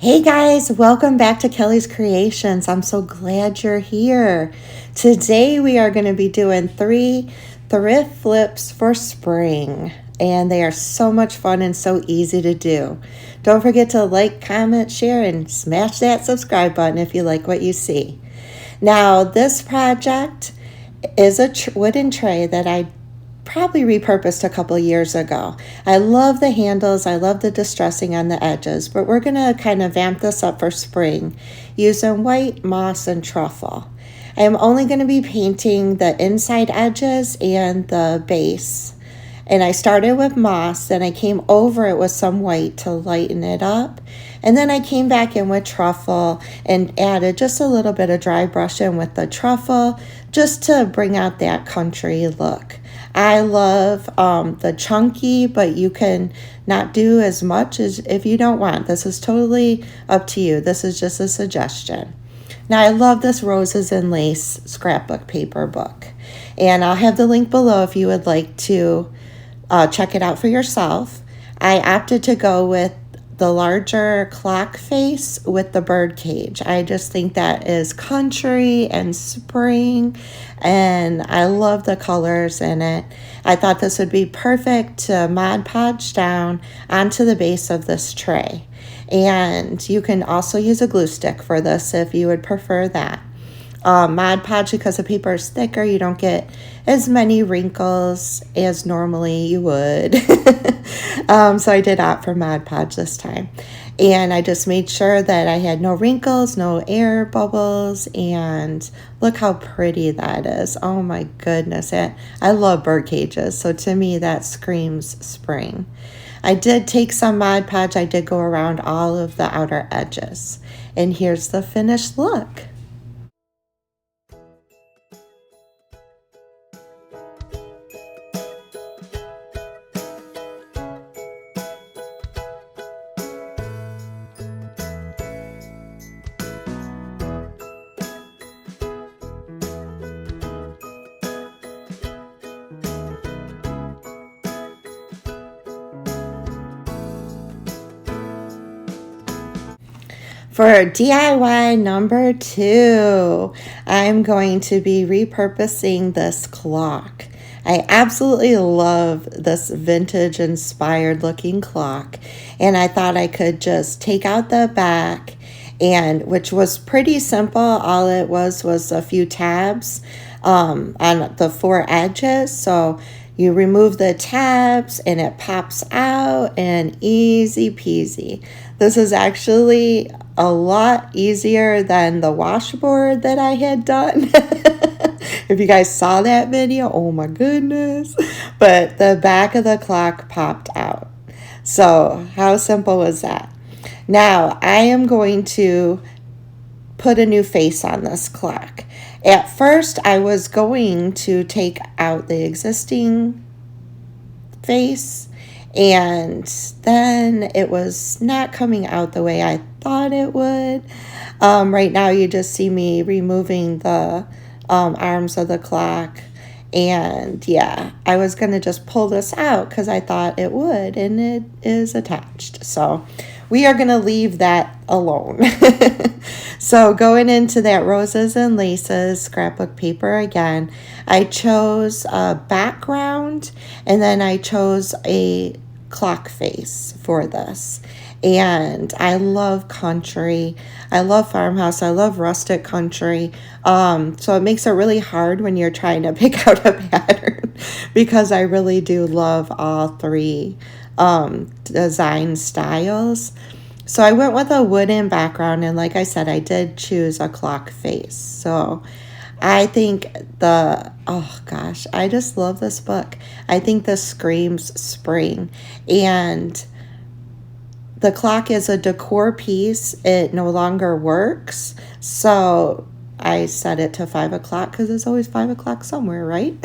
Hey guys, welcome back to Kelly's Creations. I'm so glad you're here. Today we are going to be doing 3 thrift flips for spring, and they are so much fun and so easy to do. Don't forget to like, comment, share, and smash that subscribe button if you like what you see. Now, this project is a wooden tray that I probably repurposed a couple years ago. I love the handles, I love the distressing on the edges, but we're going to kind of vamp this up for spring using white, moss, and truffle. I am only going to be painting the inside edges and the base. And I started with moss, then I came over it with some white to lighten it up. And then I came back in with truffle and added just a little bit of dry brush in with the truffle just to bring out that country look. I love the chunky, but you can not do as much as if you don't want. This is totally up to you. This is just a suggestion. Now, I love this Roses and Lace scrapbook paper book. And I'll have the link below if you would like to check it out for yourself. I opted to go with the larger clock face with the bird cage. I just think that is country and spring, and I love the colors in it. I thought this would be perfect to Mod Podge down onto the base of this tray. And you can also use a glue stick for this if you would prefer that. Mod Podge, because the paper is thicker, you don't get as many wrinkles as normally you would. So I did opt for Mod Podge this time. And I just made sure that I had no wrinkles, no air bubbles, and look how pretty that is. Oh my goodness. I love bird cages, so to me that screams spring. I did take some Mod Podge. I did go around all of the outer edges. And here's the finished look. For DIY number 2, I'm going to be repurposing this clock. I absolutely love this vintage inspired looking clock, and I thought I could just take out the back, and which was pretty simple. All it was a few tabs on the 4 edges. So you remove the tabs and it pops out, and easy peasy. This is actually a lot easier than the washboard that I had done. If you guys saw that video, oh my goodness. But the back of the clock popped out. So how simple was that? Now I am going to put a new face on this clock. At first I was going to take out the existing face, and then it was not coming out the way I thought it would. Right now you just see me removing the arms of the clock, and yeah, I was gonna just pull this out because I thought it would, and it is attached, so we are gonna leave that alone. So going into that Roses and Laces scrapbook paper again, I chose a background, and then I chose a clock face for this. And I love country, I love farmhouse, I love rustic country. So it makes it really hard when you're trying to pick out a pattern because I really do love all 3 design styles. So I went with a wooden background, and like I said, I did choose a clock face. So I think oh gosh, I just love this book. I think this screams spring, and the clock is a decor piece. It no longer works. So I set it to 5 o'clock because it's always 5 o'clock somewhere, right?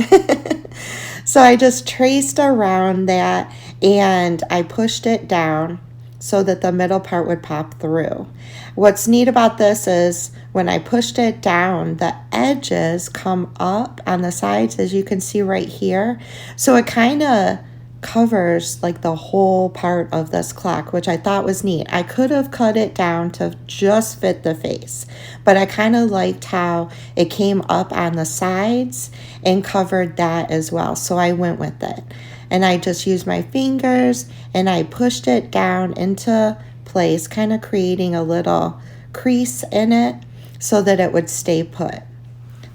So I just traced around that, and I pushed it down so that the middle part would pop through. What's neat about this is when I pushed it down, the edges come up on the sides, as you can see right here. So it kind of covers like the whole part of this clock, which I thought was neat. I could have cut it down to just fit the face, but I kind of liked how it came up on the sides and covered that as well. So I went with it. And I just used my fingers and I pushed it down into place, kind of creating a little crease in it so that it would stay put.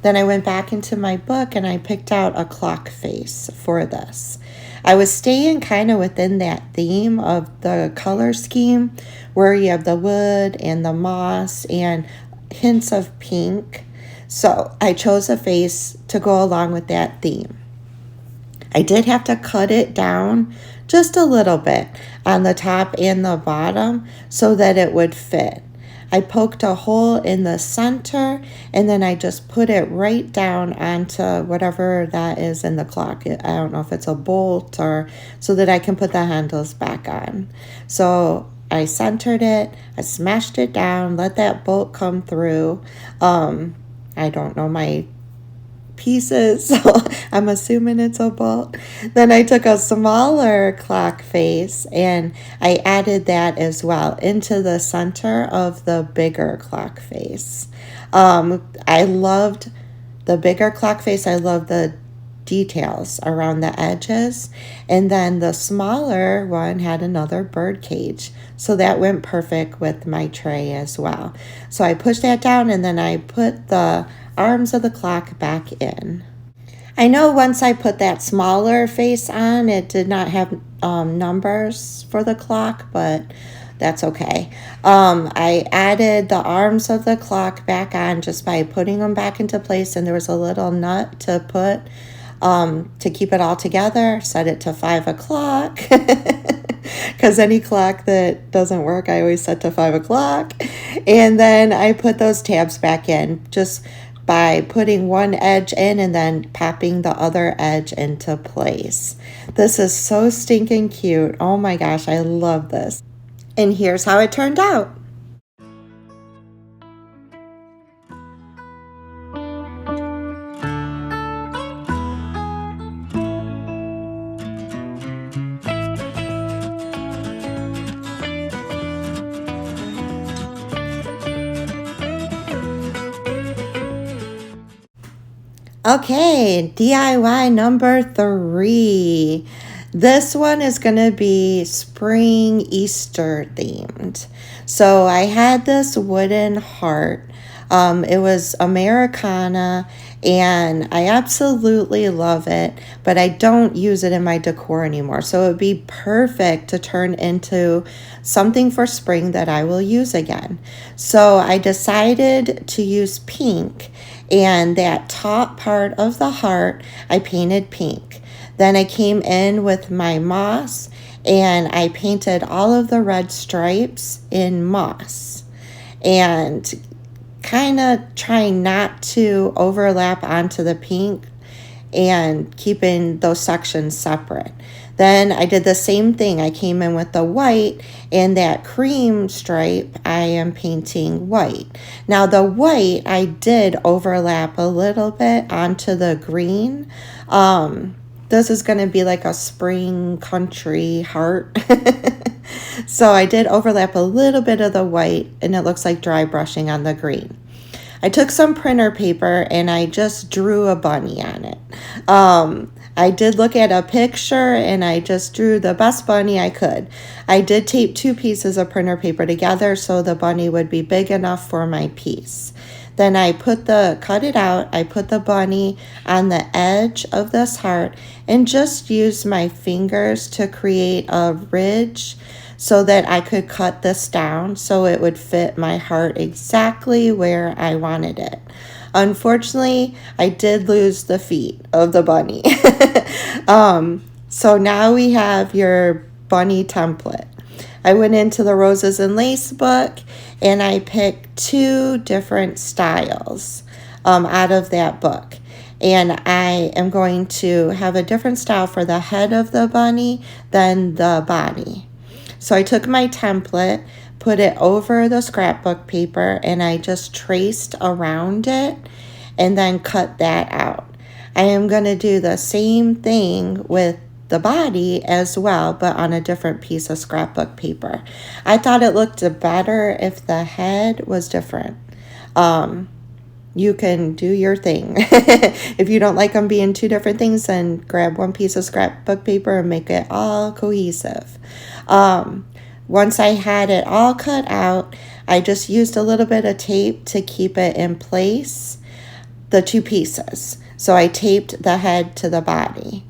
Then I went back into my book and I picked out a clock face for this. I was staying kind of within that theme of the color scheme where you have the wood and the moss and hints of pink. So I chose a face to go along with that theme. I did have to cut it down just a little bit on the top and the bottom so that it would fit. I poked a hole in the center and then I just put it right down onto whatever that is in the clock. I don't know if it's a bolt or so that I can put the handles back on. So I centered it, I smashed it down, let that bolt come through. I don't know my pieces, so I'm assuming it's a bolt. Then I took a smaller clock face and I added that as well into the center of the bigger clock face. I loved the bigger clock face. I love the details around the edges, and then the smaller one had another bird cage, so that went perfect with my tray as well. So I pushed that down and then I put the arms of the clock back in. I know once I put that smaller face on, it did not have numbers for the clock, but that's okay. I added the arms of the clock back on just by putting them back into place, and there was a little nut to put to keep it all together. Set it to 5 o'clock because any clock that doesn't work, I always set to 5 o'clock. And then I put those tabs back in just by putting one edge in and then popping the other edge into place. This is so stinking cute. Oh my gosh, I love this. And here's how it turned out. Okay, DIY number 3. This one is going to be spring Easter themed. So I had this wooden heart. It was Americana and I absolutely love it, but I don't use it in my decor anymore. So it would be perfect to turn into something for spring that I will use again. So I decided to use pink, and that top part of the heart I painted pink. Then I came in with my moss and I painted all of the red stripes in moss, and kind of trying not to overlap onto the pink and keeping those sections separate. Then I did the same thing. I came in with the white, and that cream stripe I am painting white. Now the white I did overlap a little bit onto the green. This is going to be like a spring country heart. So I did overlap a little bit of the white, and it looks like dry brushing on the green. I took some printer paper and I just drew a bunny on it. I did look at a picture and I just drew the best bunny I could. I did tape 2 pieces of printer paper together so the bunny would be big enough for my piece. Then I cut it out, I put the bunny on the edge of this heart and just used my fingers to create a ridge so that I could cut this down so it would fit my heart exactly where I wanted it. Unfortunately, I did lose the feet of the bunny. So now we have your bunny template. I went into the Roses and Lace book and I picked 2 different styles out of that book. And I am going to have a different style for the head of the bunny than the body. So I took my template, put it over the scrapbook paper, and I just traced around it and then cut that out. I am going to do the same thing with the body as well, but on a different piece of scrapbook paper. I thought it looked better if the head was different. You can do your thing. If you don't like them being two different things, then grab one piece of scrapbook paper and make it all cohesive. Once I had it all cut out, I just used a little bit of tape to keep it in place, the two pieces. So I taped the head to the body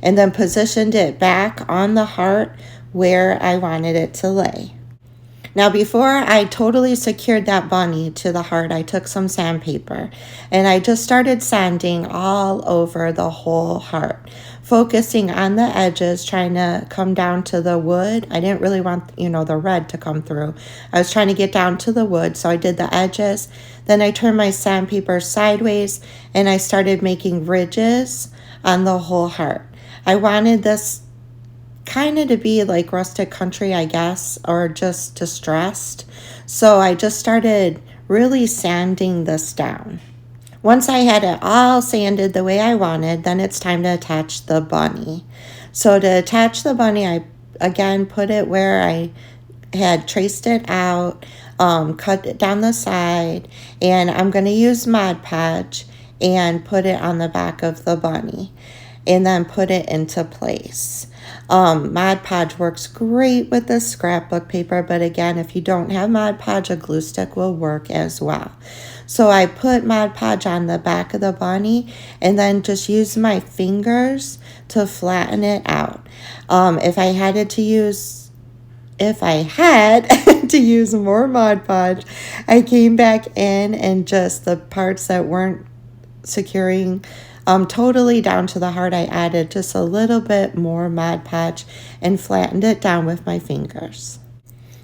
and then positioned it back on the heart where I wanted it to lay. Now, before I totally secured that bunny to the heart, I took some sandpaper and I just started sanding all over the whole heart, focusing on the edges, trying to come down to the wood. I didn't really want, the red to come through. I was trying to get down to the wood, so I did the edges. Then I turned my sandpaper sideways and I started making ridges on the whole heart. I wanted this kind of to be like rustic country, I guess, or just distressed. So I just started really sanding this down. Once I had it all sanded the way I wanted, then it's time to attach the bunny. So to attach the bunny, I again put it where I had traced it out, cut it down the side, and I'm going to use Mod Podge and put it on the back of the bunny and then put it into place. Mod Podge works great with this scrapbook paper, but again, if you don't have Mod Podge, a glue stick will work as well. So I put Mod Podge on the back of the bunny and then just use my fingers to flatten it out. If I had to use more Mod Podge, I came back in and just the parts that weren't securing totally down to the heart, I added just a little bit more Mod Podge and flattened it down with my fingers.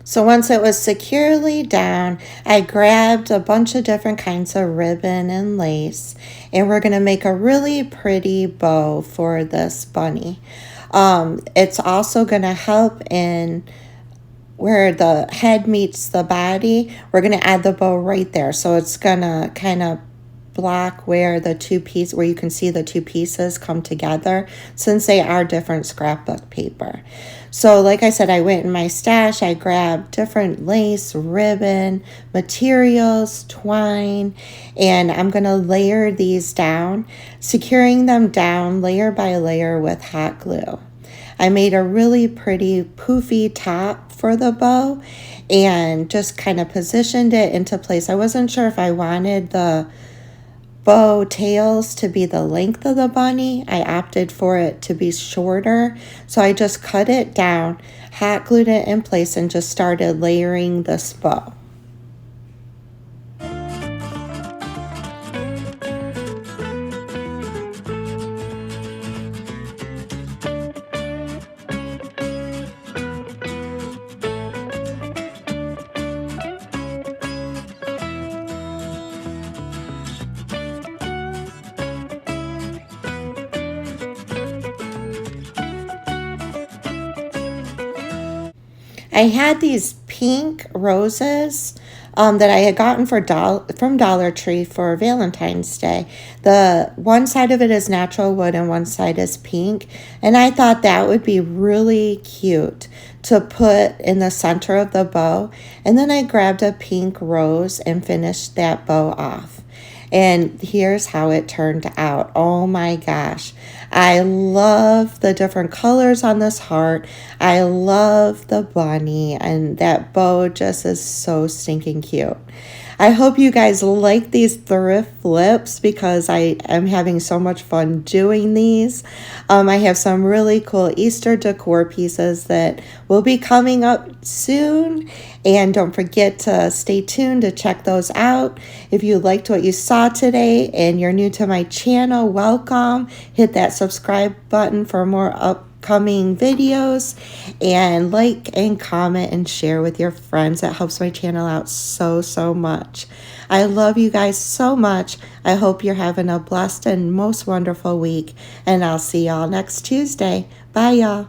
So once it was securely down, I grabbed a bunch of different kinds of ribbon and lace, and we're going to make a really pretty bow for this bunny. It's also going to help in where the head meets the body. We're going to add the bow right there, so it's going to kind of block where you can see the two pieces come together, since they are different scrapbook paper. So like I said, I went in my stash, I grabbed different lace, ribbon, materials, twine, and I'm going to layer these down, securing them down layer by layer with hot glue. I made a really pretty poofy top for the bow and just kind of positioned it into place. I wasn't sure if I wanted the bow tails to be the length of the bunny. I opted for it to be shorter, so I just cut it down, hot glued it in place, and just started layering this bow. I had these pink roses that I had gotten from Dollar Tree for Valentine's Day. The one side of it is natural wood and one side is pink. And I thought that would be really cute to put in the center of the bow. And then I grabbed a pink rose and finished that bow off. And here's how it turned out. Oh my gosh. I love the different colors on this heart. I love the bunny, and that bow just is so stinking cute. I hope you guys like these thrift flips because I am having so much fun doing these. I have some really cool Easter decor pieces that will be coming up soon. And don't forget to stay tuned to check those out. If you liked what you saw today and you're new to my channel, welcome. Hit that subscribe button for more upcoming videos, and like and comment and share with your friends. That helps my channel out so much. I love you guys so much. I hope you're having a blessed and most wonderful week, and I'll see y'all next Tuesday. Bye y'all.